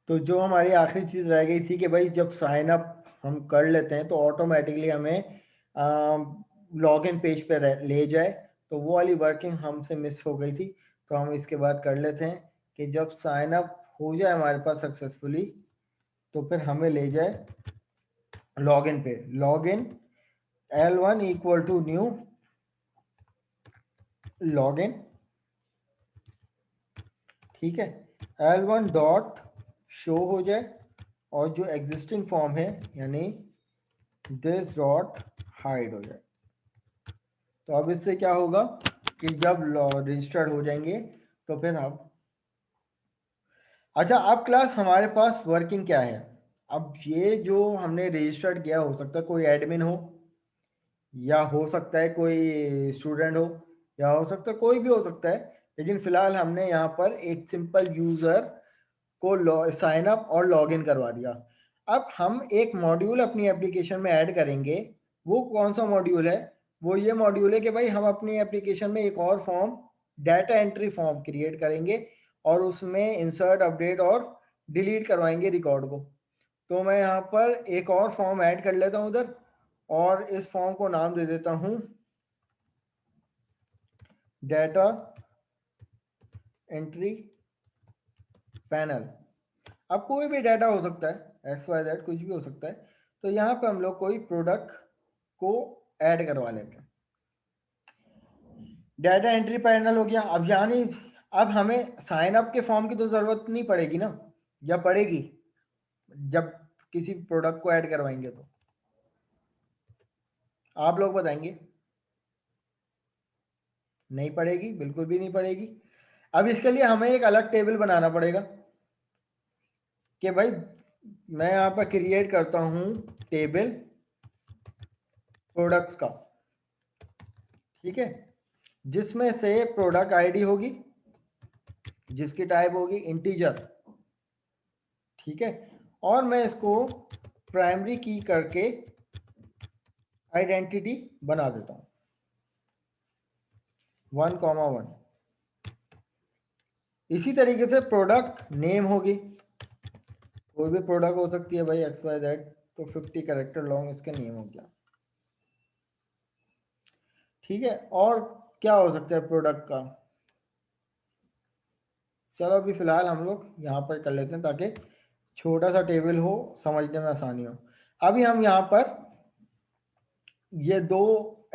तो जो हमारी आखिरी चीज रह गई थी कि भाई जब साइन अप हम कर लेते हैं तो ऑटोमेटिकली हमें लॉग इन पेज पे ले जाए, तो वो वाली वर्किंग हमसे मिस हो गई थी। तो हम इसके बाद कर लेते हैं कि जब साइन अप हो जाए हमारे पास सक्सेसफुली, तो फिर हमें ले जाए लॉग इन पे। Log in L1 equal to new log in, ठीक है। L1 डॉट शो हो जाए और जो एग्जिस्टिंग फॉर्म है यानी दिस डॉट हाइड हो जाए। तो अब इससे क्या होगा कि जब रजिस्टर्ड हो जाएंगे तो फिर हम, अच्छा अब क्लास हमारे पास वर्किंग क्या है। अब ये जो हमने रजिस्टर्ड किया, हो सकता है कोई एडमिन हो, या हो सकता है कोई स्टूडेंट हो, या हो सकता है कोई भी हो सकता है, लेकिन फिलहाल हमने यहाँ पर एक सिंपल यूजर को साइन अप और लॉग इन करवा दिया। अब हम एक मॉड्यूल अपनी एप्लीकेशन में ऐड करेंगे। वो कौन सा मॉड्यूल है? वो ये मॉड्यूल है कि भाई हम अपनी एप्लीकेशन में एक और form, data entry form create करेंगे और उसमें इंसर्ट, अपडेट और डिलीट करवाएंगे रिकॉर्ड को। तो मैं यहाँ पर एक और फॉर्म ऐड कर लेता हूँ उधर, और इस फॉर्म को नाम दे देता हूँ डाटा एंट्री पैनल। अब कोई भी डाटा हो सकता है, XYZ कुछ भी हो सकता है। तो यहाँ पे हम लोग कोई प्रोडक्ट को ऐड करवा लेते हैं। डाटा एंट्री पैनल हो गया। अब यानी अब हमें साइन अप के फॉर्म की तो जरूरत नहीं पड़ेगी ना, या पड़ेगी जब किसी प्रोडक्ट को ऐड करवाएंगे तो? आप लोग बताएंगे। नहीं पड़ेगी, बिल्कुल भी नहीं पड़ेगी। अब इसके लिए हमें एक अलग टेबल बनाना पड़ेगा कि भाई मैं यहाँ पर क्रिएट करता हूँ टेबल प्रोडक्ट्स का, ठीक है, जिसमें से प्रोडक्ट आईडी होगी जिसकी टाइप होगी इंटीजर, ठीक है, और मैं इसको प्राइमरी की करके आइडेंटिटी बना देता हूँ 1,1। इसी तरीके से प्रोडक्ट नेम होगी, कोई भी प्रोडक्ट हो सकती है भाई XYZ, तो 50 कैरेक्टर लॉन्ग इसका नेम हो गया, ठीक है। और क्या हो सकता है प्रोडक्ट का? चलो अभी फिलहाल हम लोग यहाँ पर कर लेते हैं ताकि छोटा सा टेबल हो, समझने में आसानी हो। अभी हम यहाँ पर ये दो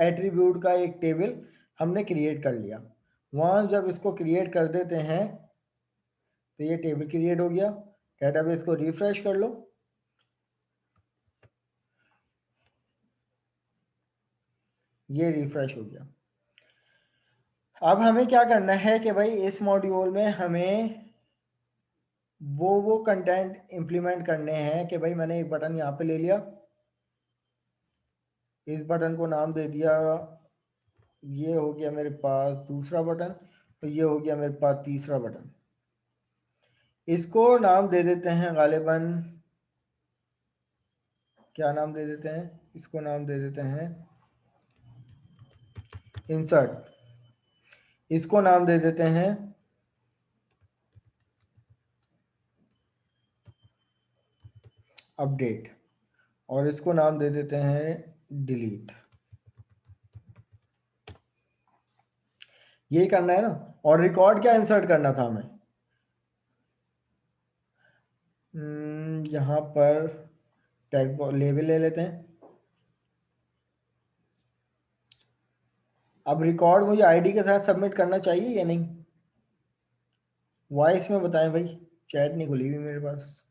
एट्रीब्यूट का एक टेबल हमने क्रिएट कर लिया। वहाँ जब इसको क्रिएट कर देते हैं तो ये टेबल क्रिएट हो गया। डेटाबेस को रिफ्रेश कर लो, ये रिफ्रेश हो गया। अब हमें क्या करना है कि भाई इस मॉड्यूल में हमें वो कंटेंट इंप्लीमेंट करने हैं कि भाई मैंने एक बटन यहाँ पे ले लिया, इस बटन को नाम दे दिया, ये हो गया मेरे पास दूसरा बटन, तो ये हो गया मेरे पास तीसरा बटन। इसको नाम दे देते हैं गालिबन, क्या नाम दे देते हैं? इसको नाम दे देते हैं इंसर्ट, इसको नाम दे देते हैं अपडेट, और इसको नाम दे देते हैं डिलीट। यही करना है ना। और रिकॉर्ड क्या इंसर्ट करना था हमें? यहाँ पर टैग लेबल ले लेते हैं। अब रिकॉर्ड मुझे आईडी के साथ सबमिट करना चाहिए या नहीं? वॉइस में बताएं भाई, चैट नहीं खुली हुई मेरे पास।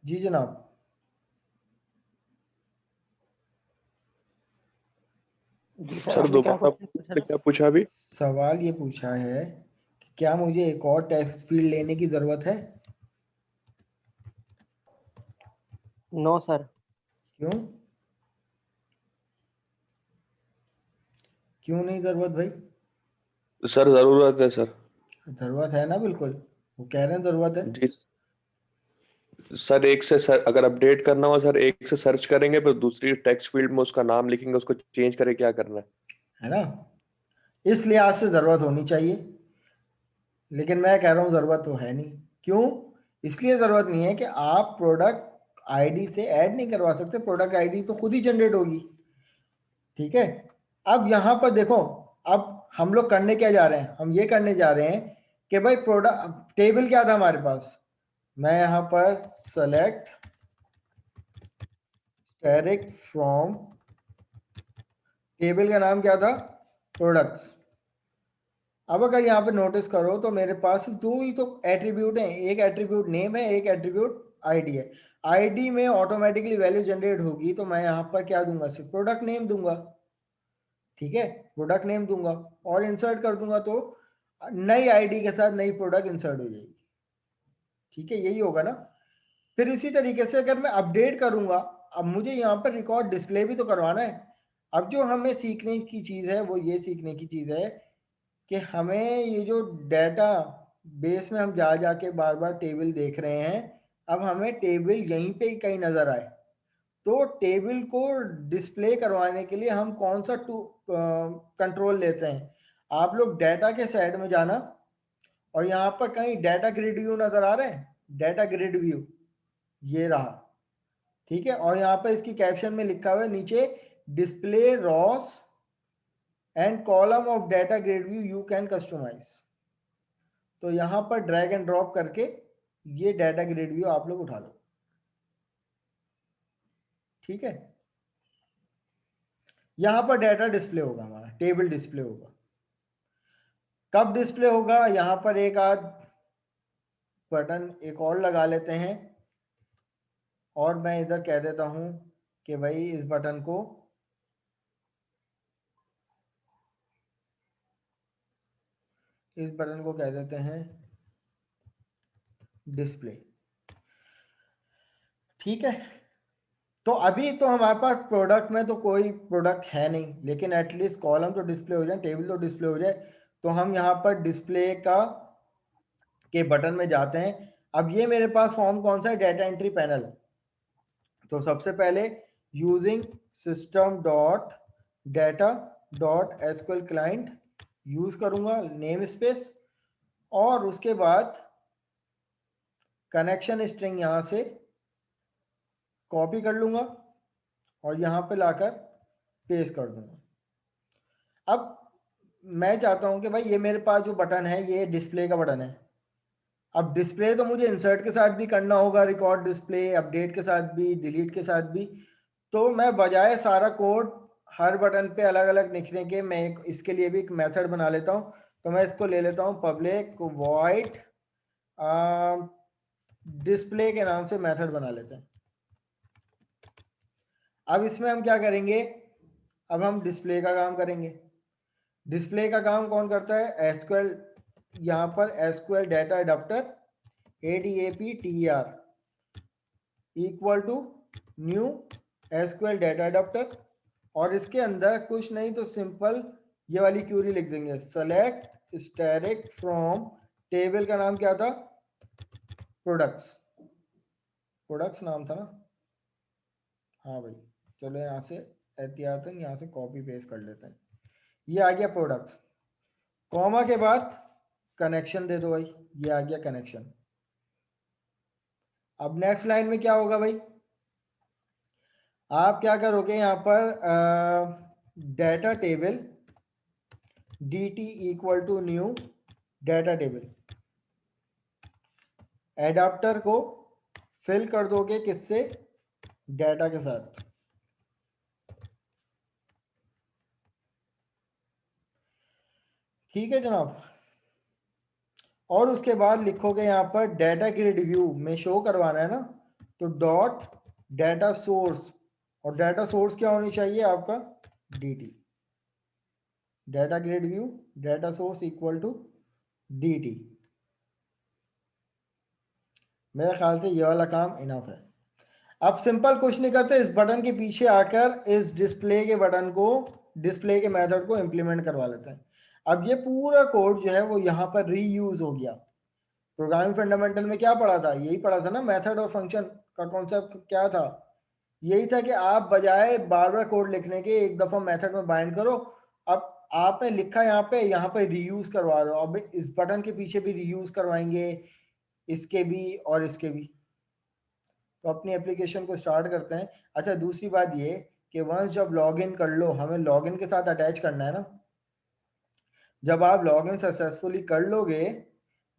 जी जनाब। जी सर, सर आपने क्या दोबारा क्या पूछा अभी? सवाल ये पूछा है कि क्या मुझे एक और टेक्स्ट फील्ड लेने की जरूरत है? No sir. क्यों? क्यों नहीं जरूरत भाई? सर जरूरत है सर। जरूरत है ना, बिल्कुल, वो कह रहे हैं जरूरत है। जी सर, एक से सर अगर अपडेट करना हो सर, एक से सर्च करेंगे फिर दूसरी टेक्स्ट फील्ड में उसका नाम लिखेंगे, उसको चेंज करे क्या करना है? है ना। इस लिहाज से जरूरत होनी चाहिए, लेकिन मैं कह रहा हूं जरूरत तो है नहीं। क्यों? इसलिए जरूरत नहीं है कि आप प्रोडक्ट आईडी से ऐड नहीं करवा सकते, प्रोडक्ट आईडी तो खुद ही जनरेट होगी। ठीक है, अब यहां पर देखो, अब हम लोग करने क्या जा रहे हैं, हम ये करने जा रहे हैं कि भाई प्रोडक्ट टेबल क्या था हमारे पास, मैं यहां पर सेलेक्ट डायरेक्ट फ्रॉम, टेबल का नाम क्या था, प्रोडक्ट्स। अब अगर यहाँ पे नोटिस करो तो मेरे पास दो ही तो एट्रीब्यूट हैं, एक एट्रीब्यूट नेम है, एक एट्रीब्यूट आईडी है। आईडी में ऑटोमेटिकली वैल्यू जनरेट होगी, तो मैं यहाँ पर क्या दूंगा, सिर्फ प्रोडक्ट नेम दूंगा। ठीक है, प्रोडक्ट नेम दूंगा और इंसर्ट कर दूंगा, तो नई आईडी के साथ नई प्रोडक्ट इंसर्ट हो जाएगी। ठीक है, यही होगा ना। फिर इसी तरीके से अगर मैं अपडेट करूंगा, अब मुझे यहाँ पर रिकॉर्ड डिस्प्ले भी तो करवाना है। अब जो हमें सीखने की चीज है वो ये सीखने की चीज है कि हमें ये जो डाटा बेस में हम जा जाके बार बार टेबल देख रहे हैं, अब हमें टेबल यहीं पे कहीं नजर आए, तो टेबल को डिस्प्ले करवाने के लिए हम कौन सा कंट्रोल लेते हैं। आप लोग डाटा के साइड में जाना और यहाँ पर कहीं डाटा ग्रिड व्यू नजर आ रहे हैं, डाटा ग्रिड व्यू ये रहा। ठीक है, और यहाँ पर इसकी कैप्शन में लिखा हुआ है नीचे, display rows and column of data grid view you can customize. तो यहां पर ड्रैग एंड ड्रॉप करके ये डाटा ग्रिड व्यू आप लोग उठा लो। ठीक है, यहां पर डाटा डिस्प्ले होगा, हमारा टेबल डिस्प्ले होगा। कब डिस्प्ले होगा, यहां पर एक आध बटन एक और लगा लेते हैं, और मैं इधर कह देता हूं कि भाई इस बटन को कह देते हैं डिस्प्ले। ठीक है, तो अभी तो हमारे पास प्रोडक्ट में तो कोई प्रोडक्ट है नहीं, लेकिन एटलीस्ट कॉलम तो डिस्प्ले हो जाए, टेबल तो डिस्प्ले हो जाए। तो हम यहाँ पर डिस्प्ले के बटन में जाते हैं। अब ये मेरे पास फॉर्म कौन सा है, डाटा एंट्री पैनल। तो सबसे पहले using system dot data dot SQL client use करूंगा, नेम स्पेस, और उसके बाद कनेक्शन स्ट्रिंग यहां से कॉपी कर लूंगा और यहां पे लाकर पेस्ट कर दूंगा। अब मैं चाहता हूं कि भाई ये मेरे पास जो बटन है ये डिस्प्ले का बटन है। अब डिस्प्ले तो मुझे इंसर्ट के साथ भी करना होगा, रिकॉर्ड डिस्प्ले, अपडेट के साथ भी, डिलीट के साथ भी। तो मैं बजाय सारा कोड हर बटन पे अलग अलग लिखने के, मैं इसके लिए भी एक मेथड बना लेता हूं। तो मैं इसको ले लेता हूं पब्लिक वॉइड डिस्प्ले के नाम से मेथड बना लेते हैं। अब इसमें हम क्या करेंगे, अब हम डिस्प्ले का काम करेंगे। डिस्प्ले का काम कौन करता है, एसक्यूएल, यहां पर SQL data adapter ADAPTER equal to new SQL data adapter, और इसके अंदर कुछ नहीं तो सिंपल ये वाली क्यूरी लिख देंगे, सेलेक्ट स्टैटिक फ्रॉम, टेबल का नाम क्या था, प्रोडक्ट्स नाम था ना। हाँ भाई, चलो यहाँ से एहतियातन यहाँ से कॉपी पेस्ट कर लेते हैं। ये आ गया प्रोडक्ट्स, कॉमा के बाद कनेक्शन दे दो भाई, ये आ गया कनेक्शन। अब नेक्स्ट लाइन में क्या होगा भाई, आप क्या करोगे, यहां पर data table DT equal to new data table, adapter को फिल कर दोगे किससे, डाटा के साथ। ठीक है जनाब, और उसके बाद लिखोगे यहां पर डाटा ग्रिड व्यू में शो करवाना है ना, तो डॉट डाटा सोर्स, और डाटा सोर्स क्या होनी चाहिए आपका, DT, data grid view data source equal to DT। मेरे ख्याल से ये वाला काम इनफ है। अब सिंपल कुछ नहीं करते, इस बटन के पीछे आकर इस डिस्प्ले के बटन को, डिस्प्ले के मेथड को इंप्लीमेंट करवा लेते हैं। अब ये पूरा कोड जो है वो यहाँ पर रीयूज हो गया। प्रोग्रामिंग फंडामेंटल में क्या पढ़ा था, यही पढ़ा था ना, मेथड और फंक्शन का कॉन्सेप्ट क्या था, यही था कि आप बजाय बार बार कोड लिखने के एक दफा मेथड में बाइंड करो। अब आपने लिखा यहाँ पे रीयूज करवा रहे हो, अब इस बटन के पीछे भी रीयूज करवाएंगे, इसके भी और इसके भी। तो अपनी एप्लीकेशन को स्टार्ट करते हैं। अच्छा, दूसरी बात ये कि वंस जब लॉगिन कर लो, हमें लॉगिन के साथ अटैच करना है ना। जब आप लॉगिन सक्सेसफुली कर लोगे,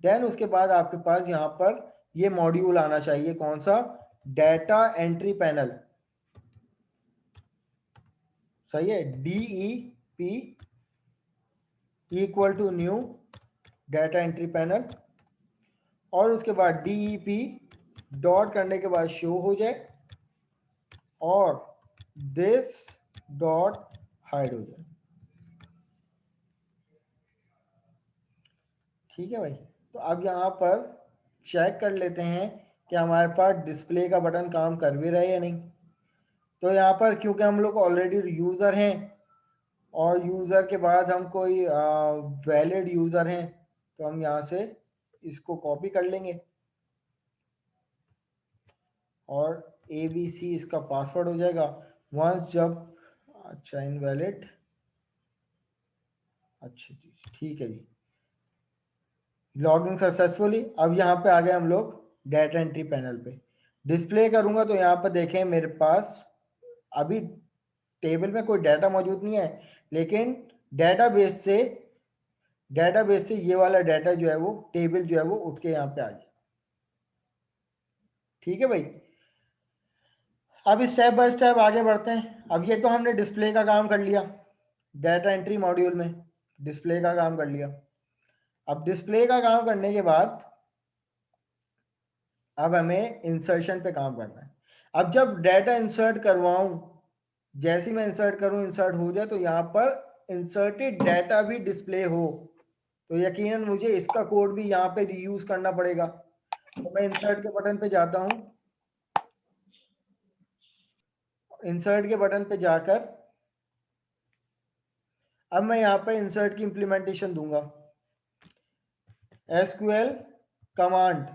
देन उसके बाद आपके पास यहाँ पर ये मॉड्यूल आना चाहिए। कौन सा? Data entry panel. सही है, DEP equal to new data entry panel, और उसके बाद DEP डॉट करने के बाद शो हो जाए और दिस डॉट हाइड हो जाए। ठीक है भाई। तो अब यहाँ पर चेक कर लेते हैं कि हमारे पास डिस्प्ले का बटन काम कर भी रहा है या नहीं। तो यहाँ पर क्योंकि हम लोग ऑलरेडी यूज़र हैं और यूज़र के बाद हम कोई वैलिड यूज़र हैं, तो हम यहाँ से इसको कॉपी कर लेंगे और ABC इसका पासवर्ड हो जाएगा। वंस जब, अच्छा इनवैलिड, अच्छा जी ठीक है जी, लॉगिन सक्सेसफुली। अब यहाँ पे आ गए हम लोग डाटा एंट्री पैनल पे। डिस्प्ले करूंगा तो यहाँ पर देखें मेरे पास अभी टेबल में कोई डाटा मौजूद नहीं है, लेकिन डेटाबेस से ये वाला डाटा जो है वो टेबल जो है वो उठ के यहाँ पे आ गया। ठीक है भाई। अब स्टेप बाय स्टेप आगे बढ़ते हैं। अब ये तो हमने डिस्प्ले का काम कर लिया, डाटा एंट्री मॉड्यूल में डिस्प्ले का काम कर लिया। अब डिस्प्ले का काम करने के बाद अब हमें इंसर्शन पे काम करना है। अब जब डाटा इंसर्ट करवाऊं, जैसे ही मैं इंसर्ट करूं, इंसर्ट हो जाए तो यहाँ पर इंसर्टेड डाटा भी डिस्प्ले हो, तो यकीनन मुझे इसका कोड भी यहाँ पे रीयूज करना पड़ेगा। तो मैं इंसर्ट के बटन पे जाता हूँ, इंसर्ट के बटन पे जाकर अब मैं यहाँ पे इंसर्ट की इंप्लीमेंटेशन दूंगा। SQL command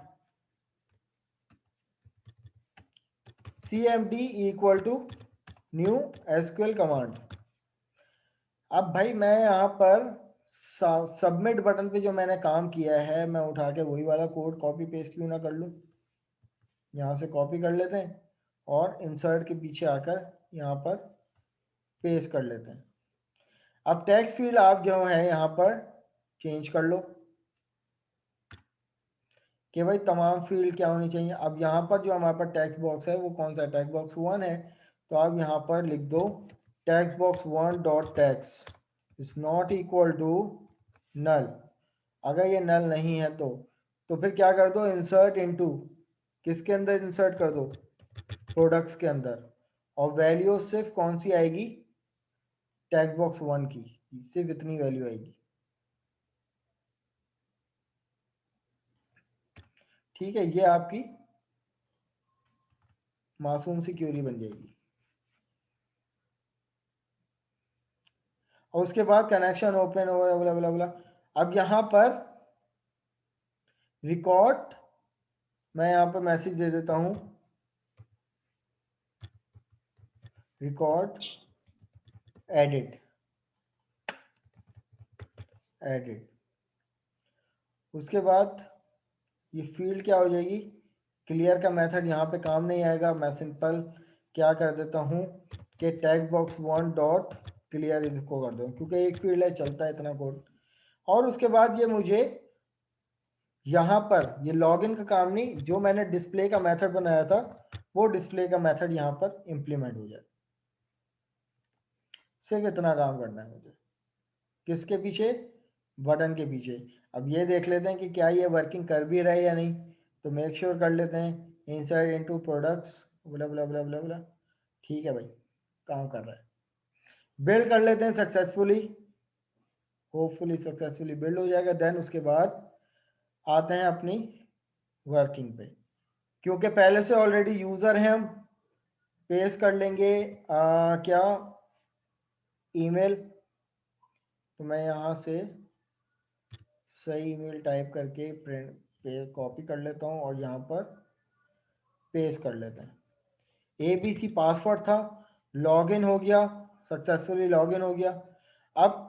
CMD equal to new SQL command. अब भाई मैं यहाँ पर सबमिट बटन पे जो मैंने काम किया है, मैं उठा के वही वाला कोड कॉपी पेस्ट क्यों ना कर लूँ। यहाँ से कॉपी कर लेते हैं और इंसर्ट के पीछे आकर यहाँ पर पेस्ट कर लेते हैं। अब टेक्स्ट फील्ड आप जो है यहाँ पर चेंज कर लो कि भाई तमाम फील्ड क्या होनी चाहिए। अब यहाँ पर जो हमारे पास टेक्स्ट बॉक्स है वो कौन सा है? टेक्स्ट बॉक्स 1 है। तो आप यहाँ पर लिख दो text box 1 dot text is not equal to null. अगर ये नल नहीं है तो फिर क्या कर दो? इंसर्ट इनटू, किसके अंदर इंसर्ट कर दो? प्रोडक्ट्स के अंदर। और वैल्यू सिर्फ कौन सी आएगी? टेक्स्ट बॉक्स 1 की, सिर्फ इतनी वैल्यू आएगी। ठीक है, ये आपकी मासूम सी क्वेरी बन जाएगी। और उसके बाद कनेक्शन ओपन हो बोला बोला बोला। अब यहाँ पर रिकॉर्ड, मैं यहाँ पर मैसेज दे देता हूँ रिकॉर्ड एडिट एडिट। उसके बाद ये फील्ड क्या हो जाएगी? क्लियर का मेथड यहाँ पे काम नहीं आएगा। मैं सिंपल क्या कर देता हूँ कि टेक्स्ट बॉक्स 1 डॉट क्लियर इसको कर दूँ, क्योंकि एक फील्ड है, चलता है इतना कोड। और उसके बाद ये मुझे यहाँ पर ये लॉगिन का काम नहीं, जो मैंने डिस्प्ले का मेथड बनाया था वो डिस्प्ले का मेथड यहाँ पर इंप्लीमेंट हो जाए। सिर्फ इतना काम करना है मुझे। किसके पीछे? बटन के पीछे। अब ये देख लेते हैं कि क्या ये वर्किंग कर भी रहा है या नहीं। तो मेक श्योर कर लेते हैं इंसर्ट इनटू प्रोडक्ट्स बला बला बला बला बला। ठीक है भाई, काम कर रहा है। बिल्ड कर लेते हैं सक्सेसफुली, होपफुली सक्सेसफुली बिल्ड हो जाएगा। देन उसके बाद आते हैं अपनी वर्किंग पे, क्योंकि पहले से ऑलरेडी यूजर हैं हम। पेस्ट कर लेंगे क्या? ईमेल। तो मैं यहाँ से सही ईमेल टाइप करके प्रिंट पे कॉपी कर लेता हूँ और यहाँ पर पेस्ट कर लेते हैं। ABC पासवर्ड था, लॉगिन हो गया, सक्सेसफुली लॉगिन हो गया। अब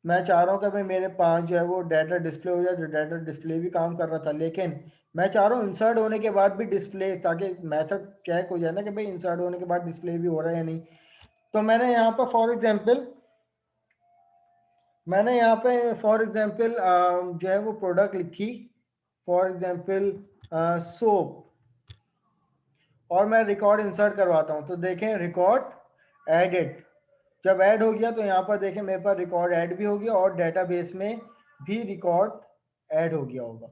मैं चाह रहा हूँ कि भाई मेरे पास जो है वो डाटा डिस्प्ले हो जाए, जो डाटा डिस्प्ले भी काम कर रहा था, लेकिन मैं चाह रहा हूँ इंसर्ट होने के बाद भी डिस्प्ले, ताकि मेथड चेक हो जाए ना कि भाई इंसर्ट होने के बाद डिस्प्ले भी हो रहा है या नहीं। तो मैंने यहाँ पर फॉर एग्जांपल जो है वो प्रोडक्ट लिखी, फॉर एग्जांपल सोप, और मैं रिकॉर्ड इंसर्ट करवाता हूँ। तो देखें रिकॉर्ड एडिट, जब ऐड हो गया तो यहाँ पर देखें मेरे पास रिकॉर्ड ऐड भी हो गया और डेटाबेस में भी रिकॉर्ड ऐड हो गया होगा।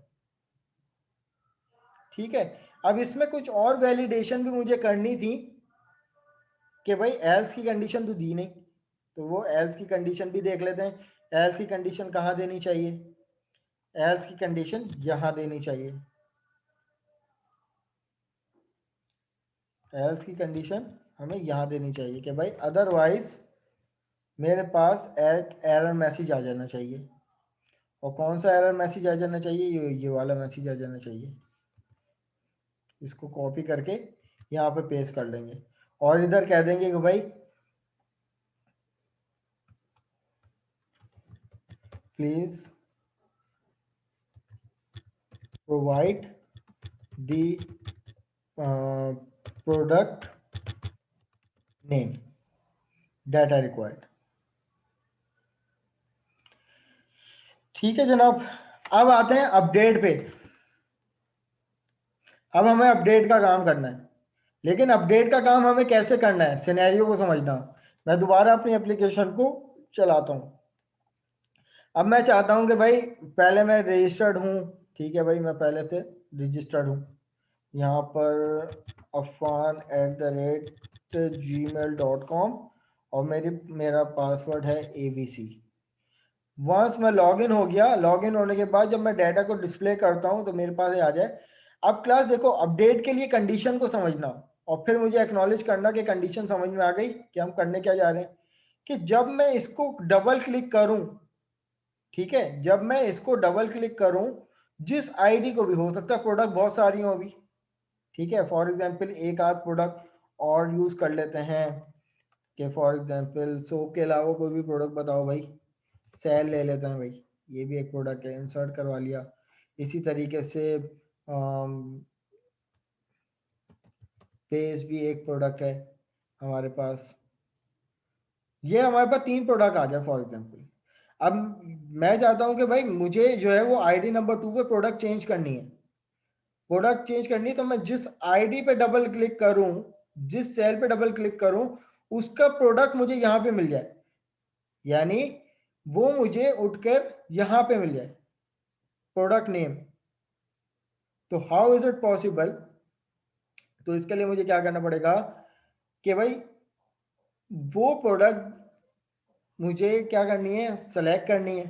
ठीक है, अब इसमें कुछ और वैलिडेशन भी मुझे करनी थी कि भाई एल्स की कंडीशन तो दी नहीं, तो वो एल्स की कंडीशन भी देख लेते हैं। एल्स की कंडीशन कहाँ देनी चाहिए? एल्स की कंडीशन यहाँ देनी चाहिए। एल्स की कंडीशन हमें यहाँ देनी चाहिए कि भाई अदरवाइज मेरे पास एक एरर मैसेज आ जाना चाहिए। और कौन सा एरर मैसेज आ जाना चाहिए? ये वाला मैसेज आ जाना चाहिए। इसको कॉपी करके यहाँ पे पेस्ट कर लेंगे और इधर कह देंगे कि भाई please provide the product name data required. ठीक है जनाब, अब आते हैं अपडेट पे। अब हमें अपडेट का काम करना है, लेकिन अपडेट का काम हमें कैसे करना है, सिनेरियो को समझना। मैं दोबारा अपनी एप्लीकेशन को चलाता हूँ। अब मैं चाहता हूँ कि भाई पहले मैं रजिस्टर्ड हूँ, ठीक है भाई, मैं पहले से रजिस्टर्ड हूँ। यहाँ पर affan@gmail.com और मेरा पासवर्ड है ABC। वंस मैं लॉगिन हो गया, लॉगिन होने के बाद जब मैं डाटा को डिस्प्ले करता हूँ तो मेरे पास आ जाए। अब क्लास देखो, अपडेट के लिए कंडीशन को समझना और फिर मुझे एक्नॉलेज करना कि कंडीशन समझ में आ गई कि हम करने क्या जा रहे हैं। कि जब मैं इसको डबल क्लिक करूं, ठीक है, जब मैं इसको डबल क्लिक करूं, जिस आईडी को भी, हो सकता है प्रोडक्ट बहुत सारी हो अभी, ठीक है, फॉर एग्जांपल एक आध प्रोडक्ट और यूज कर लेते हैं कि फॉर एग्जांपल सोप के अलावा कोई भी प्रोडक्ट बताओ भाई। सेल ले लेते हैं भाई, ये भी एक प्रोडक्ट है, इंसर्ट करवा लिया। इसी तरीके से पेज भी एक प्रोडक्ट है हमारे पास। ये हमारे पास 3 प्रोडक्ट आ गया फॉर एग्जांपल। अब मैं चाहता हूं कि भाई मुझे जो है वो आईडी नंबर 2 पे प्रोडक्ट चेंज करनी है। प्रोडक्ट चेंज करनी है तो मैं जिस आईडी पे डबल क्लिक करूं, जिस सेल पे डबल क्लिक करूं, उसका प्रोडक्ट मुझे यहां पे मिल जाए, यानी वो मुझे उठकर यहां पे मिल जाए, प्रोडक्ट नेम। तो हाउ इज इट पॉसिबल? तो इसके लिए मुझे क्या करना पड़ेगा कि भाई वो प्रोडक्ट मुझे क्या करनी है, सेलेक्ट करनी है।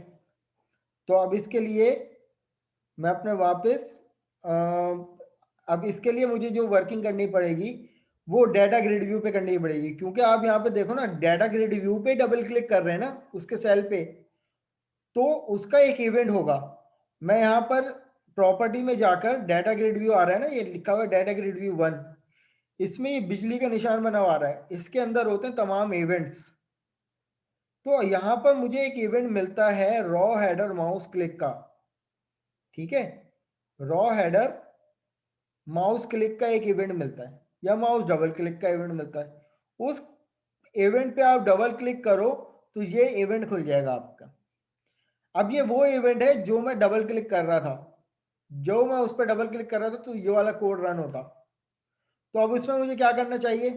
तो अब इसके लिए मैं अपने वापस अब इसके लिए मुझे जो वर्किंग करनी पड़ेगी वो डाटा ग्रिड व्यू पे करनी पड़ेगी, क्योंकि आप यहाँ पे देखो ना, डाटा ग्रिड व्यू पे डबल क्लिक कर रहे हैं ना उसके सेल पे, तो उसका एक इवेंट होगा। मैं यहाँ पर प्रॉपर्टी में जाकर डाटा ग्रिड व्यू आ रहा है ना, ये लिखा हुआ है डाटा ग्रिड व्यू 1, इसमें ये बिजली का निशान बना हुआ आ रहा है, इसके अंदर होते हैं तमाम इवेंट्स। तो यहाँ पर मुझे एक इवेंट मिलता है रॉ हेडर माउस क्लिक का, ठीक है, रॉ हेडर माउस क्लिक का एक इवेंट मिलता है, या माउस डबल क्लिक का इवेंट मिलता है। उस इवेंट पे आप डबल क्लिक करो तो ये इवेंट खुल जाएगा आपका। अब ये वो इवेंट है जो मैं डबल क्लिक कर रहा था, जो मैं उस पर डबल क्लिक कर रहा था तो ये वाला कोड रन होता। तो अब इसमें मुझे क्या करना चाहिए?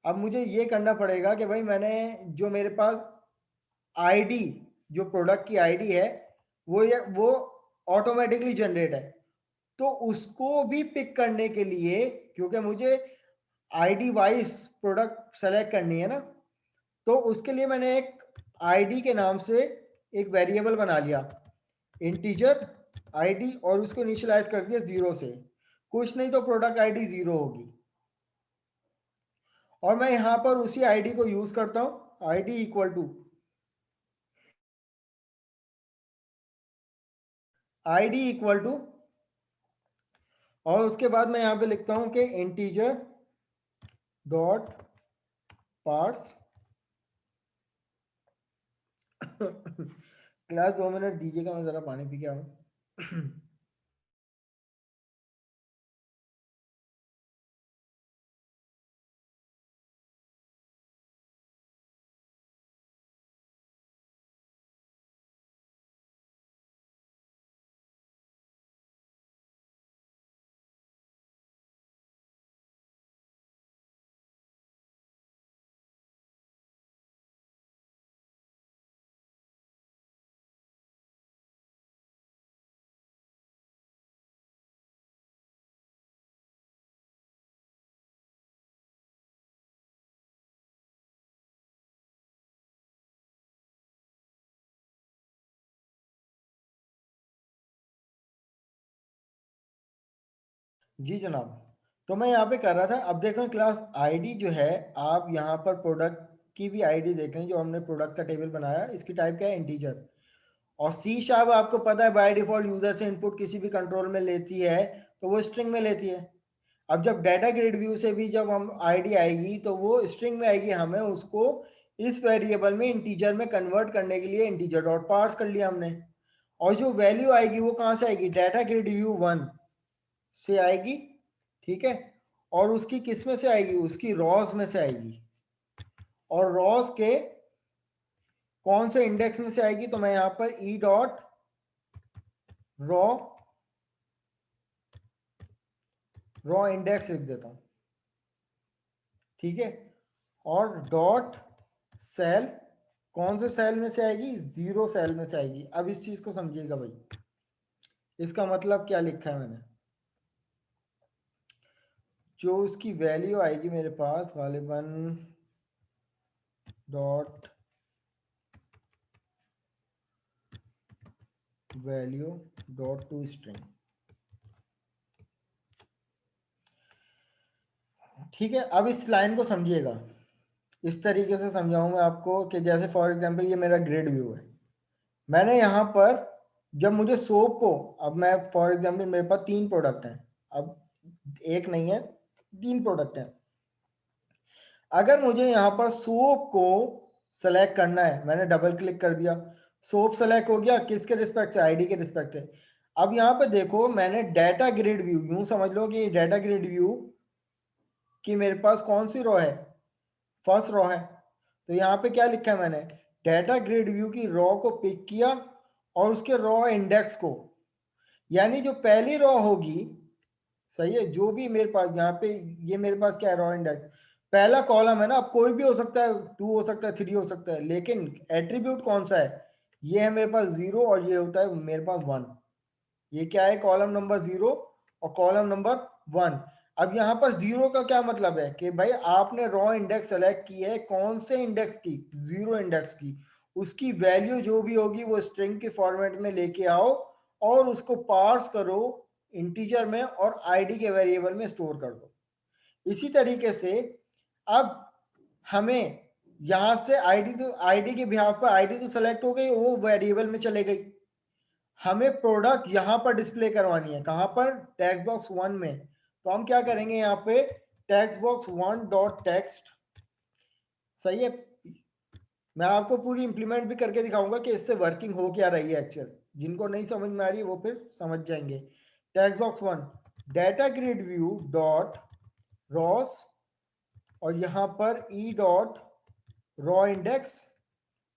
अब मुझे ये करना पड़ेगा कि भाई मैंने जो मेरे पास आईडी, जो प्रोडक्ट की आईडी है वो ऑटोमेटिकली जनरेट है, तो उसको भी पिक करने के लिए, क्योंकि मुझे आईडी वाइज प्रोडक्ट सेलेक्ट करनी है ना, तो उसके लिए मैंने एक आईडी के नाम से एक वेरिएबल बना लिया, इंटीजर आईडी, और उसको इनिशियलाइज कर दिया 0 से। कुछ नहीं तो प्रोडक्ट आईडी 0 होगी। और मैं यहां पर उसी आईडी को यूज करता हूं, आईडी इक्वल टू और उसके बाद मैं यहां पे लिखता हूं कि integer dot parts class 2 minute दीजिएगा, मैं जरा पानी पी के आऊँ। जी जनाब, तो मैं यहाँ पे कर रहा था। अब देखो क्लास आईडी जो है, आप यहाँ पर प्रोडक्ट की भी आईडी देखें, जो हमने प्रोडक्ट का टेबल बनाया, इसकी टाइप क्या है, इंटीजर। और सी शार्प आपको पता है बाय डिफॉल्ट यूजर से इनपुट किसी भी कंट्रोल में लेती है तो वो स्ट्रिंग में लेती है। अब जब डाटा ग्रिड व्यू से भी जब हम आईडी आएगी तो वो स्ट्रिंग में आएगी, हमें उसको इस वेरिएबल में इंटीजर में कन्वर्ट करने के लिए इंटीजर डॉट पार्स कर लिया हमने। और जो वैल्यू आएगी वो कहाँ से आएगी, डाटा ग्रिड व्यू 1 से आएगी, ठीक है। और उसकी किस में से आएगी, उसकी रॉज में से आएगी। और रॉज के कौन से इंडेक्स में से आएगी, तो मैं यहां पर ई डॉट रॉ इंडेक्स लिख देता हूं, ठीक है। और डॉट सेल, कौन से सेल में से आएगी, 0 सेल में से आएगी। अब इस चीज को समझिएगा भाई, इसका मतलब क्या लिखा है मैंने, जो उसकी वैल्यू आएगी मेरे पास गालिबन dot value dot to string, ठीक है। अब इस लाइन को समझिएगा, इस तरीके से समझाऊंगा आपको कि जैसे फॉर एग्जांपल ये मेरा ग्रिड व्यू है, मैंने यहाँ पर जब मुझे सोप को, अब मैं फॉर एग्जांपल मेरे पास 3 प्रोडक्ट हैं, अब एक नहीं है 3 प्रोडक्ट हैं। अगर मुझे यहाँ पर सोप को सेलेक्ट करना है, मैंने डबल क्लिक कर दिया, सोप सेलेक्ट हो गया, किसके रिस्पेक्ट से, आईडी के रिस्पेक्ट से। अब यहाँ पे देखो मैंने डाटा ग्रिड व्यू, यूं समझ लो कि डाटा ग्रिड व्यू की मेरे पास कौन सी रो है, फर्स्ट रो है। तो यहाँ पे क्या लिखा है मैंने, डाटा ग्रिड व्यू की रो को पिक किया और उसके रो इंडेक्स को, यानी जो पहली रो होगी, सही है, जो भी मेरे पास यहाँ पे, ये मेरे पास क्या है, रो इंडेक्स पहला कॉलम है ना। अब कोई भी हो सकता है, 2 हो सकता है, 3 हो सकता है, लेकिन एट्रीब्यूट कौन सा है, ये है मेरे पास 0 और ये होता है मेरे पास 1। ये क्या है, कॉलम नंबर 0 और कॉलम नंबर 1। अब यहाँ पर 0 का क्या मतलब है कि भाई आपने रॉ इंडेक्स सेलेक्ट की है, कौन से इंडेक्स की, 0 इंडेक्स की। उसकी वैल्यू जो भी होगी वो स्ट्रिंग के फॉर्मेट में लेके आओ और उसको पार्स करो इंटीजर में और आईडी के वेरिएबल में स्टोर कर दो। इसी तरीके से अब हमें यहां से आईडी के बिहाफ पर आईडी तो सेलेक्ट हो गई, वो वेरिएबल में चले गई। हमें प्रोडक्ट यहां पर डिस्प्ले करवानी है, कहां पर, टेक्स्ट बॉक्स 1 में। तो हम क्या करेंगे, यहाँ पे टेक्स्ट बॉक्स 1 डॉट टेक्स्ट, सही है। मैं आपको पूरी इंप्लीमेंट भी करके दिखाऊंगा कि इससे वर्किंग हो क्या रही है एक्चुअल। जिनको नहीं समझ में आ रही वो फिर समझ जाएंगे। Text box 1 data grid view dot rows, और यहाँ पर e dot row index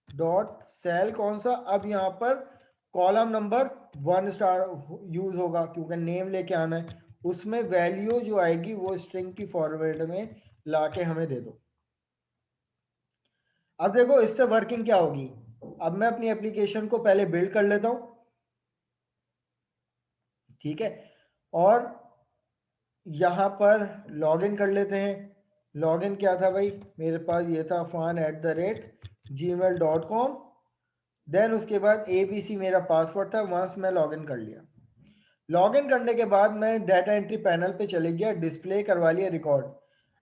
dot cell, कौन सा, अब यहाँ पर कॉलम नंबर 1 स्टार यूज होगा क्योंकि नेम लेके आना है। उसमें वैल्यू जो आएगी वो स्ट्रिंग की फॉर्मेट में लाके हमें दे दो। अब देखो इससे वर्किंग क्या होगी। अब मैं अपनी एप्लीकेशन को पहले बिल्ड कर लेता हूं, ठीक है। और यहां पर लॉगिन कर लेते हैं। लॉगिन क्या था भाई, मेरे पास ये था fan@gmail.com। देन उसके बाद ABC मेरा पासवर्ड था, वहां से मैं लॉगिन कर लिया। लॉगिन करने के बाद मैं डाटा एंट्री पैनल पे चले गया, डिस्प्ले करवा लिया रिकॉर्ड।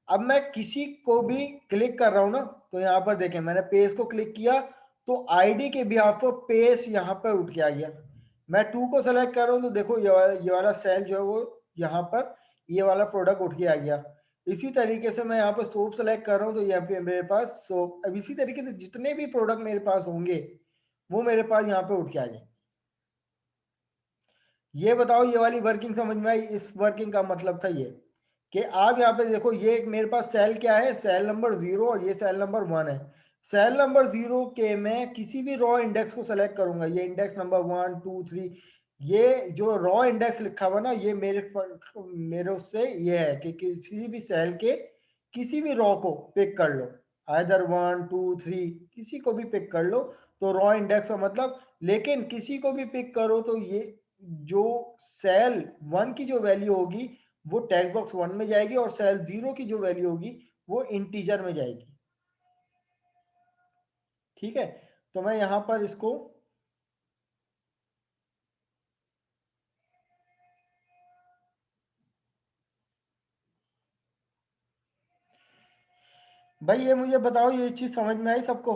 अब मैं किसी को भी क्लिक कर रहा हूं ना, तो यहाँ पर देखें मैंने पेज को क्लिक किया तो आईडी के बिहाफ पर पेज यहाँ पर उठ के आ गया। मैं 2 को सेलेक्ट कर रहा हूँ तो देखो ये वाला सेल जो है वो यहाँ पर ये वाला प्रोडक्ट उठ के आ गया। इसी तरीके से मैं यहाँ पर सोप सेलेक्ट कर रहा हूँ तो यहाँ पे मेरे पास सोप। अब इसी तरीके से जितने भी प्रोडक्ट मेरे पास होंगे वो मेरे पास यहाँ पे उठ के आ जाए। ये बताओ ये वाली वर्किंग समझ में आई? इस वर्किंग का मतलब था ये कि आप यहाँ पे देखो, ये एक मेरे पास सेल क्या है, सेल नंबर 0 और ये सेल नंबर 1 है। सेल नंबर 0 के मैं किसी भी रॉ इंडेक्स को सेलेक्ट करूंगा, ये इंडेक्स नंबर 1 2 3, ये जो रॉ इंडेक्स लिखा हुआ ना, ये मेरे उससे ये है कि किसी भी सेल के किसी भी रॉ को पिक कर लो, आइदर 1 2 3 किसी को भी पिक कर लो तो रॉ इंडेक्स का मतलब। लेकिन किसी को भी पिक करो तो ये जो सेल 1 की जो वैल्यू होगी वो टेक्स्ट बॉक्स 1 में जाएगी और सेल 0 की जो वैल्यू होगी वो इंटीजर में जाएगी। ठीक है, तो मैं यहां पर इसको भाई ये मुझे बताओ, ये चीज समझ में आई सबको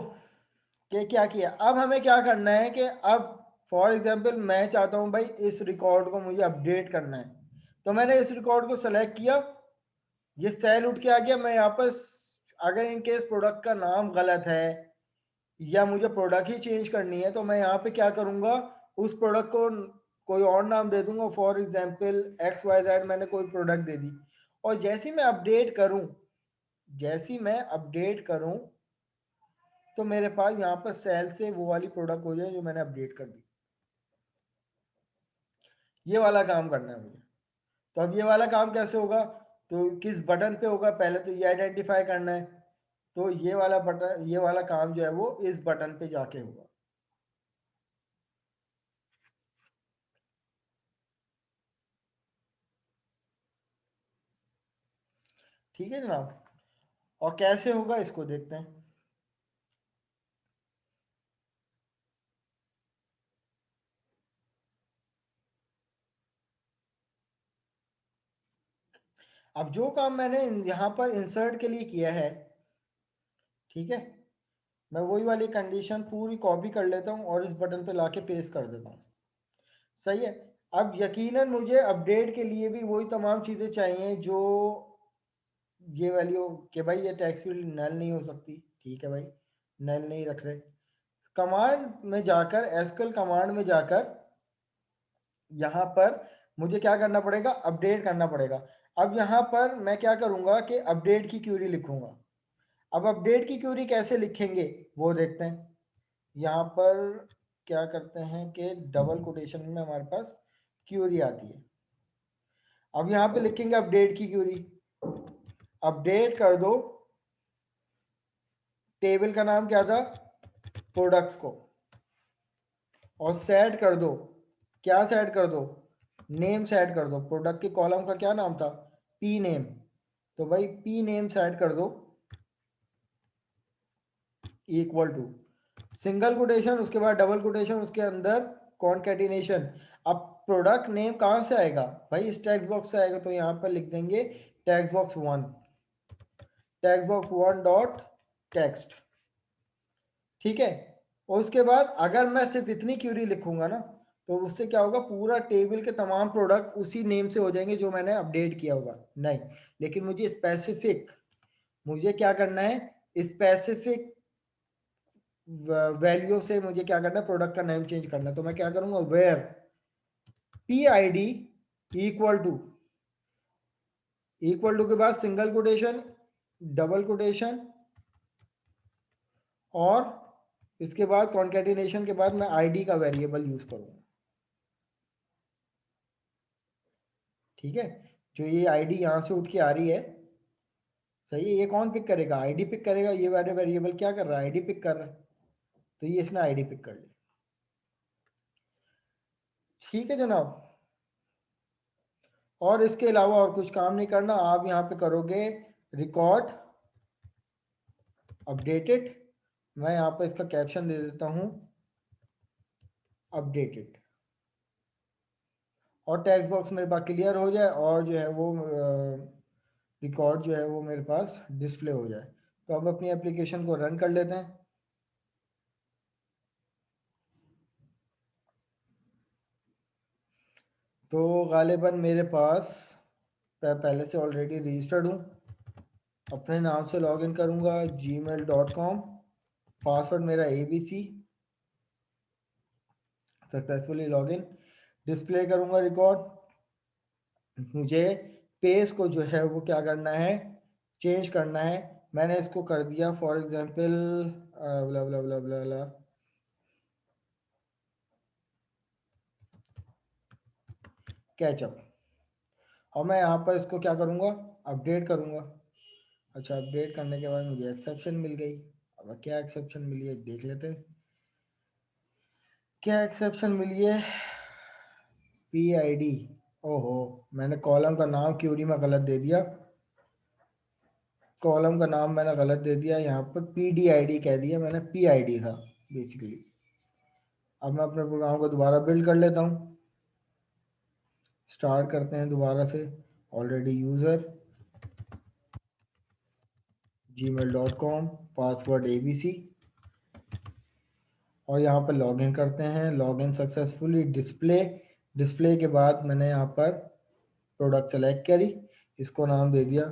कि क्या किया? अब हमें क्या करना है कि अब फॉर एग्जांपल मैं चाहता हूं भाई इस रिकॉर्ड को मुझे अपडेट करना है, तो मैंने इस रिकॉर्ड को सेलेक्ट किया, ये सेल उठ के आ गया। मैं यहाँ पर अगर इन केस प्रोडक्ट का नाम गलत है या मुझे प्रोडक्ट ही चेंज करनी है तो मैं यहाँ पे क्या करूंगा, उस प्रोडक्ट को कोई और नाम दे दूंगा, फॉर एग्जांपल XYZ मैंने कोई प्रोडक्ट दे दी। और जैसे ही मैं अपडेट करूं, जैसे ही मैं अपडेट करूं तो मेरे पास यहाँ पर सेल से वो वाली प्रोडक्ट हो जाए जो मैंने अपडेट कर दी। ये वाला काम करना है मुझे। तो अब ये वाला काम कैसे होगा, तो किस बटन पे होगा, पहले तो ये आइडेंटिफाई करना है। तो ये वाला बटन, ये वाला काम जो है वो इस बटन पे जाके होगा। ठीक है जनाब, और कैसे होगा इसको देखते हैं। अब जो काम मैंने यहाँ पर इंसर्ट के लिए किया है, ठीक है, मैं वही वाली कंडीशन पूरी कॉपी कर लेता हूँ और इस बटन पे लाके पेस्ट कर देता हूँ। सही है। अब यकीनन मुझे अपडेट के लिए भी वही तमाम चीज़ें चाहिए जो ये वैल्यू कि भाई ये टेक्स्ट फील्ड नल नहीं हो सकती। ठीक है भाई, नल नहीं रख रहे। कमांड में जाकर, एसक्यूएल कमांड में जाकर यहाँ पर मुझे क्या करना पड़ेगा, अपडेट करना पड़ेगा। अब यहाँ पर मैं क्या करूँगा कि अपडेट की क्यूरी लिखूंगा। अब अपडेट की क्यूरी कैसे लिखेंगे वो देखते हैं। यहाँ पर क्या करते हैं कि डबल कोटेशन में हमारे पास क्यूरी आती है। अब यहाँ पे लिखेंगे अपडेट की क्यूरी, अपडेट कर दो, टेबल का नाम क्या था, प्रोडक्ट्स को, और सेट कर दो, क्या सेट कर दो, नेम सेट कर दो। प्रोडक्ट के कॉलम का क्या नाम था, पी नेम, तो भाई पी नेम सेट कर दो इक्वल टू सिंगल कोटेशन, उसके बाद डबल कोटेशन, उसके अंदर कॉन्केटिनेशन। अब प्रोडक्ट नेम कहाँ से आएगा भाई, इस टेक्स्ट बॉक्स से आएगा, तो यहाँ पर लिख देंगे text box 1, text box 1 dot text. ठीक है, और उसके बाद अगर मैं सिर्फ इतनी क्यूरी लिखूंगा ना तो उससे क्या होगा, पूरा टेबल के तमाम प्रोडक्ट उसी नेम से हो जाएंगे जो मैंने अपडेट किया होगा। नहीं, लेकिन मुझे स्पेसिफिक, मुझे क्या करना है, स्पेसिफिक वैल्यू से मुझे क्या करना है, प्रोडक्ट का नेम चेंज करना है। तो मैं क्या करूंगा, where P I D equal to के बाद सिंगल कोटेशन, डबल कोटेशन, और इसके बाद कॉन्केटिनेशन के बाद मैं आईडी का वेरिएबल यूज करूंगा। ठीक है, जो ये आईडी यहां से उठ के आ रही है, सही है, ये कौन पिक करेगा, आईडी पिक करेगा। ये वाले वेरिएबल क्या कर रहा है, आईडी पिक कर रहा है, तो ये इसने आईडी पिक कर ली। ठीक है जनाब, और इसके अलावा और कुछ काम नहीं करना। आप यहाँ पे करोगे रिकॉर्ड अपडेटेड, मैं यहाँ पे इसका कैप्शन दे देता हूँ अपडेटेड, और टेक्स्ट बॉक्स मेरे पास क्लियर हो जाए और जो है वो रिकॉर्ड जो है वो मेरे पास डिस्प्ले हो जाए। तो अब अपनी एप्लीकेशन को रन कर लेते हैं। तो गालिबन मेरे पास पहले से ऑलरेडी रजिस्टर्ड हूँ, अपने नाम से लॉगिन करूँगा gmail.com, पासवर्ड मेरा ABC, सक्सेसफुली लॉगिन, डिस्प्ले करूंगा रिकॉर्ड। मुझे पेज को जो है वो क्या करना है, चेंज करना है। मैंने इसको कर दिया for example blah blah blah blah blah ketchup, और मैं यहाँ पर इसको क्या करूँगा, अपडेट करूँगा। अच्छा, अपडेट करने के बाद मुझे एक्सेप्शन मिल गई। अब क्या एक्सेप्शन मिली है देख लेते हैं, क्या एक्सेप्शन मिली है। PID, ओहो मैंने कॉलम का नाम क्यूरी में गलत दे दिया, कॉलम का नाम मैंने गलत दे दिया, यहाँ पर PDID कह दिया मैंने, PID था बेसिकली। अब मैं अपने प्रोग्राम को दोबारा बिल्ड कर लेता हूँ, स्टार्ट करते हैं दोबारा से। Already user gmail.com, password ABC, और यहाँ पर लॉगिन करते हैं। लॉगिन सक्सेसफुली, डिस्प्ले, डिस्प्ले के बाद मैंने यहाँ पर प्रोडक्ट सेलेक्ट करी, इसको नाम दे दिया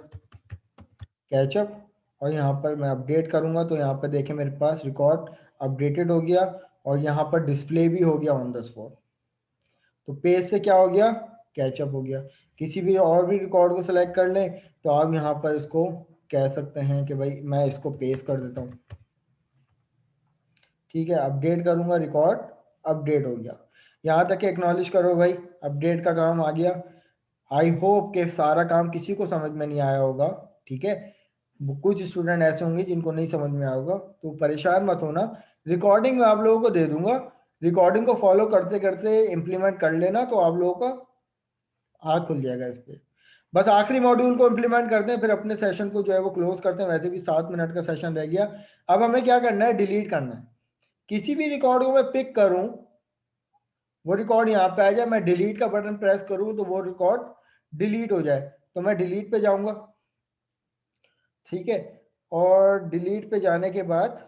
कैचअप, और यहाँ पर मैं अपडेट करूँगा तो यहाँ पर देखें मेरे पास रिकॉर्ड अपडेटेड हो गया, और यहाँ पर डिस्प्ले भी हो गया ऑन द स्पॉट। तो पेज से क्या हो गया, कैचअप हो गया। किसी भी और भी रिकॉर्ड को सिलेक्ट कर लें तो आप यहाँ पर इसको कह सकते हैं कि भाई मैं इसको पेस्ट कर देता हूँ, ठीक है। अपडेट करूंगा, रिकॉर्ड अपडेट हो गया। यहाँ तक एक्नॉलेज करो भाई, अपडेट का काम आ गया। आई होप कि सारा काम किसी को समझ में नहीं आया होगा, ठीक है। कुछ स्टूडेंट ऐसे होंगे जिनको नहीं समझ में आया होगा, तो परेशान मत होना, रिकॉर्डिंग में आप लोगों को दे दूंगा, रिकॉर्डिंग को फॉलो करते करते इम्प्लीमेंट कर लेना, तो आप लोगों का हाथ खुल जाएगा इस पे। बस आखिरी मॉड्यूल को इम्प्लीमेंट करते हैं, फिर अपने सेशन को जो है वो क्लोज करते हैं। वैसे भी 7 मिनट का सेशन रह गया। अब हमें क्या करना है, डिलीट करना है। किसी भी रिकॉर्ड को मैं पिक करूं, वो रिकॉर्ड यहाँ पे आ जाए, मैं डिलीट का बटन प्रेस करूं तो वो रिकॉर्ड डिलीट हो जाए, तो मैं डिलीट पे जाऊंगा, ठीक है। और डिलीट पे जाने के बाद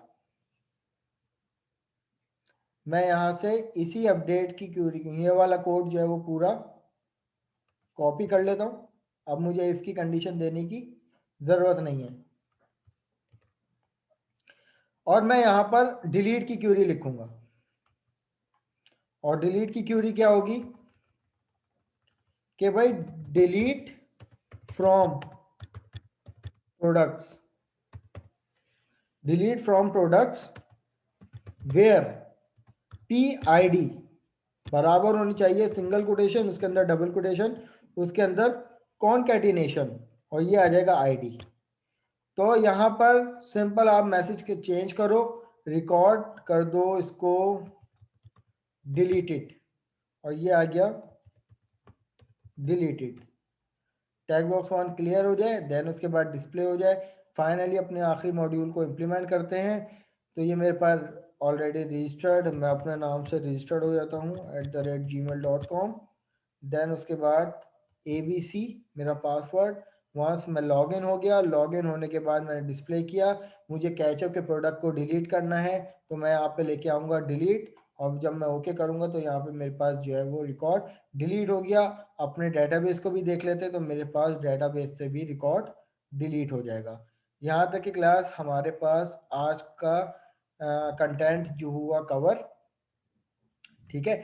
मैं यहाँ से इसी अपडेट की क्यूरी, ये वाला कोड जो है वो पूरा कॉपी कर लेता हूँ। अब मुझे इफ की कंडीशन देने की जरूरत नहीं है, और मैं यहाँ पर डिलीट की क्यूरी लिखूंगा। और डिलीट की क्यूरी क्या होगी कि भाई delete from products, delete from products where PID बराबर होनी चाहिए सिंगल कोटेशन, उसके अंदर डबल कोटेशन, उसके अंदर कॉनकैटिनेशन, और ये आ जाएगा ID। तो यहाँ पर सिंपल आप मैसेज के चेंज करो, रिकॉर्ड कर दो इसको डिलीटेड, और ये आ गया डिलीटेड। टैग बॉक्स 1 क्लियर हो जाए, देन उसके बाद डिस्प्ले हो जाए। फाइनली अपने आखिरी मॉड्यूल को इम्प्लीमेंट करते हैं। तो ये मेरे पास ऑलरेडी रजिस्टर्ड, मैं अपने नाम से रजिस्टर्ड हो जाता हूँ @gmail.com। देन उसके बाद ABC मेरा पासवर्ड, वहाँ से मैं लॉगिन हो गया। लॉगिन होने के बाद मैंने डिस्प्ले किया, मुझे कैचअप के प्रोडक्ट को डिलीट करना है, तो मैं यहाँ पे लेके आऊँगा डिलीट, और जब मैं ओके करूँगा तो यहाँ पे मेरे पास जो है वो रिकॉर्ड डिलीट हो गया। अपने डेटाबेस को भी देख लेते हैं, तो मेरे पास डेटाबेस से भी रिकॉर्ड डिलीट हो जाएगा। यहाँ तक कि क्लास हमारे पास आज का कंटेंट जो हुआ कवर, ठीक है।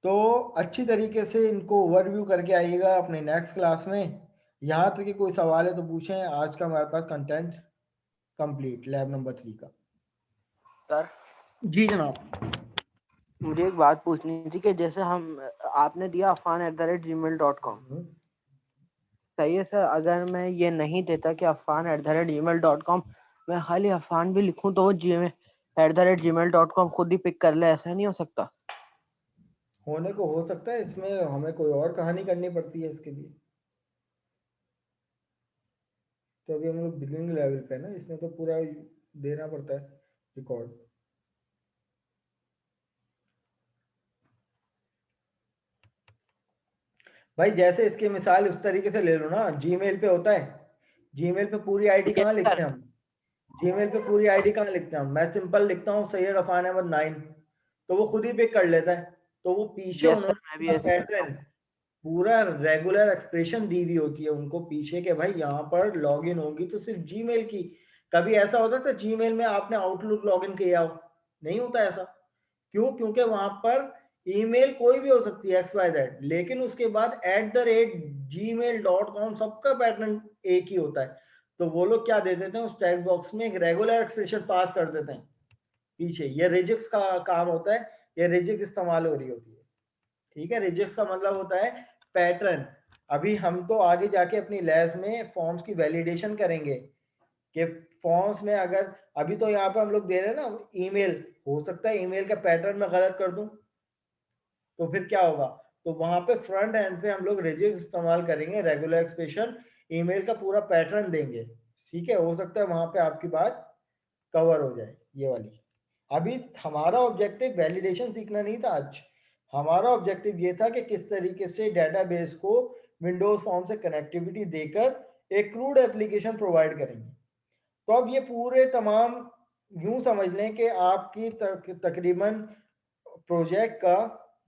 तो अच्छी तरीके से इनको ओवरव्यू करके आइएगा अपने नेक्स्ट क्लास में। यहाँ तक कि कोई सवाल है तो पूछें। आज का हमारे पास कंटेंट कंप्लीट लैब नंबर 3 का। सर जी जनाब। मुझे एक बात पूछनी थी कि जैसे हम आपने दिया affan@gmail.com, सही है सर। अगर मैं ये नहीं देता कि affan@gmail.com, मैं खाली अफान भी लिखूं तो वो @gmail.com खुद ही पिक कर ले, ऐसा नहीं हो सकता? होने को हो सकता है, इसमें हमें कोई और कहानी करनी पड़ती है इसके लिए। तो अभी हम लोग बिगिनिंग लेवल पे है ना, इसमें तो पूरा देना पड़ता है रिकॉर्ड। भाई जैसे इसकी मिसाल उस तरीके से ले लो ना, जीमेल पे होता है, जीमेल पे पूरी आईडी यस कहाँ लिखते सर। हैं हम, जीमेल पे पूरी आईडी कहाँ लिखते हैं हम। मैं सिंपल लिखता हूँ सैयद अफान अहमद 9, तो वो खुद ही पिक कर लेता है। तो वो पीछे यस सर, मैं भी उन्होंने ऐसे करता पैटर्न, हूँ। पूरा रेगुलर एक्सप्रेशन दी हुई होती है उनको पीछे के भाई यहाँ पर लॉगिन होगी तो सिर्फ जीमेल की। कभी ऐसा होता था जीमेल में आपने आउटलुक लॉगिन किया हो, नहीं होता ऐसा। क्यों? क्योंकि वहां पर ईमेल कोई भी हो सकती है XYZ, लेकिन उसके बाद @gmail.com सबका पैटर्न एक ही होता है। तो वो लोग क्या दे देते हैं उस टेक्स्ट बॉक्स में, एक रेगुलर एक्सप्रेशन पास कर देते हैं पीछे। ये रिजिक्स का काम होता है, ये रिजिक्स इस्तेमाल हो रही होती है। ठीक है, रिजिक्स का मतलब होता है पैटर्न। अभी हम तो आगे जाके अपनी लैब्स में फॉर्म्स की वैलिडेशन करेंगे कि फॉर्म्स में अगर, अभी तो यहाँ पे हम लोग दे रहे हैं ना ईमेल, हो सकता है ईमेल का पैटर्न में गलत कर दूं, तो फिर क्या होगा? तो वहां पे फ्रंट एंड पे हम लोग रिजिक्स इस्तेमाल करेंगे, रेगुलर एक्सप्रेशन, ईमेल का पूरा पैटर्न देंगे। ठीक है, हो सकता है वहां पे आपकी बात कवर हो जाए ये वाली। अभी हमारा ऑब्जेक्टिव वैलिडेशन सीखना नहीं था आज, हमारा ऑब्जेक्टिव ये था कि किस तरीके से डेटाबेस को विंडोज फॉर्म से कनेक्टिविटी देकर एक क्रूड एप्लीकेशन प्रोवाइड करेंगे। तो अब ये पूरे तमाम यूं समझ लें कि आपकी तकरीबन प्रोजेक्ट का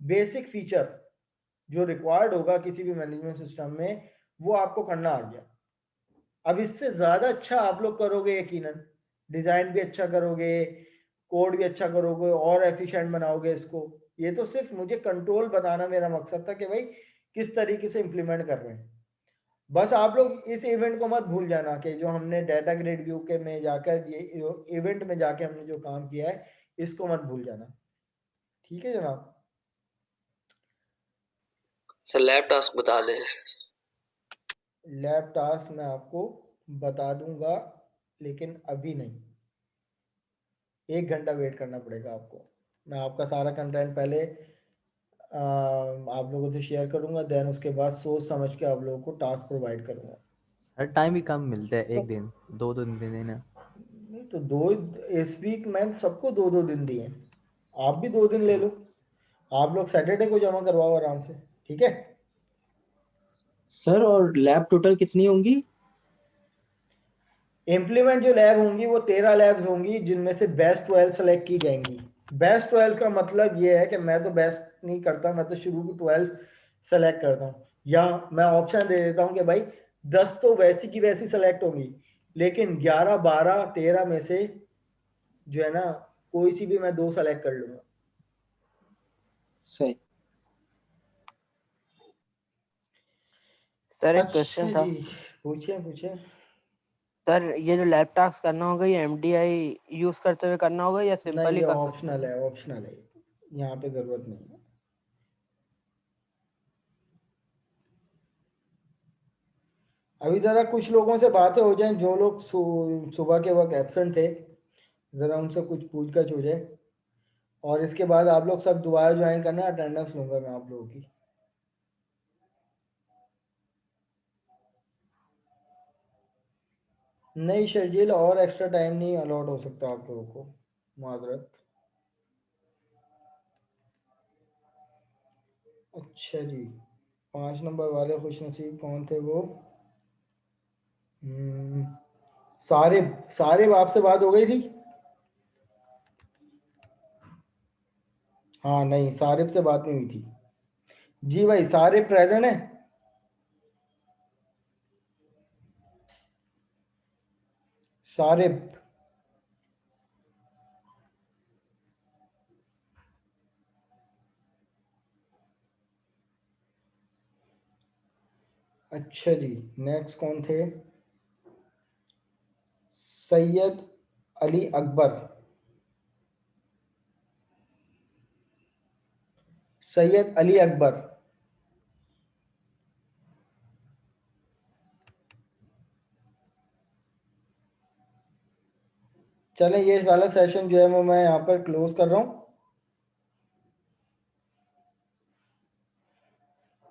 बेसिक फीचर जो रिक्वायर्ड होगा किसी भी मैनेजमेंट सिस्टम में, वो आपको करना आ गया। अब इससे ज्यादा अच्छा आप लोग करोगे यकीनन, डिजाइन भी अच्छा करोगे, कोड भी अच्छा करोगे और एफिशिएंट बनाओगे इसको। ये तो सिर्फ मुझे कंट्रोल बताना मेरा मकसद था कि भाई किस तरीके से इंप्लीमेंट कर रहे हैं। बस आप लोग इस इवेंट को मत भूल जाना कि जो हमने डाटा ग्रेड व्यू के में जाकर, ये इवेंट में जाके हमने जो काम किया है, इसको मत भूल जाना। ठीक है जनाब? सर लैब टास्क बता दें। लैब टास्क मैं आपको बता दूंगा, लेकिन अभी नहीं, 1 घंटा वेट करना पड़ेगा आपको। मैं आपका सारा कंटेंट पहले आप लोगों से शेयर करूंगा, देन उसके बाद सोच समझ के आप लोगों को टास्क प्रोवाइड करूंगा। हर टाइम भी कम मिलते हैं, एक दिन दो दिन है। नहीं तो दो, इस वीक मैंने सबको 2-2 दिन दिए हैं, आप भी 2 दिन ले लो। आप लोग सैटरडे को जमा करवाओ आराम से, ठीक है? सर और लैब टोटल कितनी होंगी? इम्प्लीमेंट जो लैब होंगी वो 13 लैब्स होंगी, जिनमें से बेस्ट 12 सेलेक्ट की जाएंगी। बेस्ट 12 का मतलब ये है कि मैं तो बेस्ट नहीं करता, मैं तो शुरू की 12 सेलेक्ट करता हूँ, या मैं ऑप्शन दे देता हूँ कि भाई 10 तो वैसी की वैसी सेलेक्ट होंगी, लेकिन 11, 12, 13 में से जो है ना, कोई सी भी मैं 2 सेलेक्ट कर लूंगा। सही। सर एक अच्छा क्वेश्चन था जी, पूछिए पूछिए। सर, ये जो लैब टास्क करना होगा ये MDI यूज करते हुए करना होगा या नहीं, सिंपल ही ये कर सकते ऑप्शनल हैं? है, ऑप्शनल है, यहाँ पे जरूरत नहीं है। अभी जरा कुछ लोगों से बातें हो जाएं, जो लोग सुबह के वक्त एब्सेंट थे, जरा उनसे कुछ पूछताछ हो जाए, और इसके बाद आप लोग सब दोबारा ज्वाइन करना, अटेंडेंस लूंगा मैं आप लोगों की। नहीं शर्जील, और एक्स्ट्रा टाइम नहीं अलॉट हो सकता आप लोगों को, माजरत। अच्छा जी, 5 नंबर वाले खुश नसीब कौन थे वो? सारे सारे आपसे बात हो गई थी? हाँ नहीं, सारिब से बात नहीं हुई थी। जी भाई, सारे प्रेजेंट है? सारिब, अच्छा जी। नेक्स्ट कौन थे? सैयद अली अकबर, सैयद अली अकबर। चलें, ये वाला सेशन जो है वो मैं यहाँ पर क्लोज कर रहा हूँ।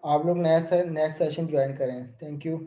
आप लोग नेक्स्ट सेशन ज्वाइन करें। Thank you.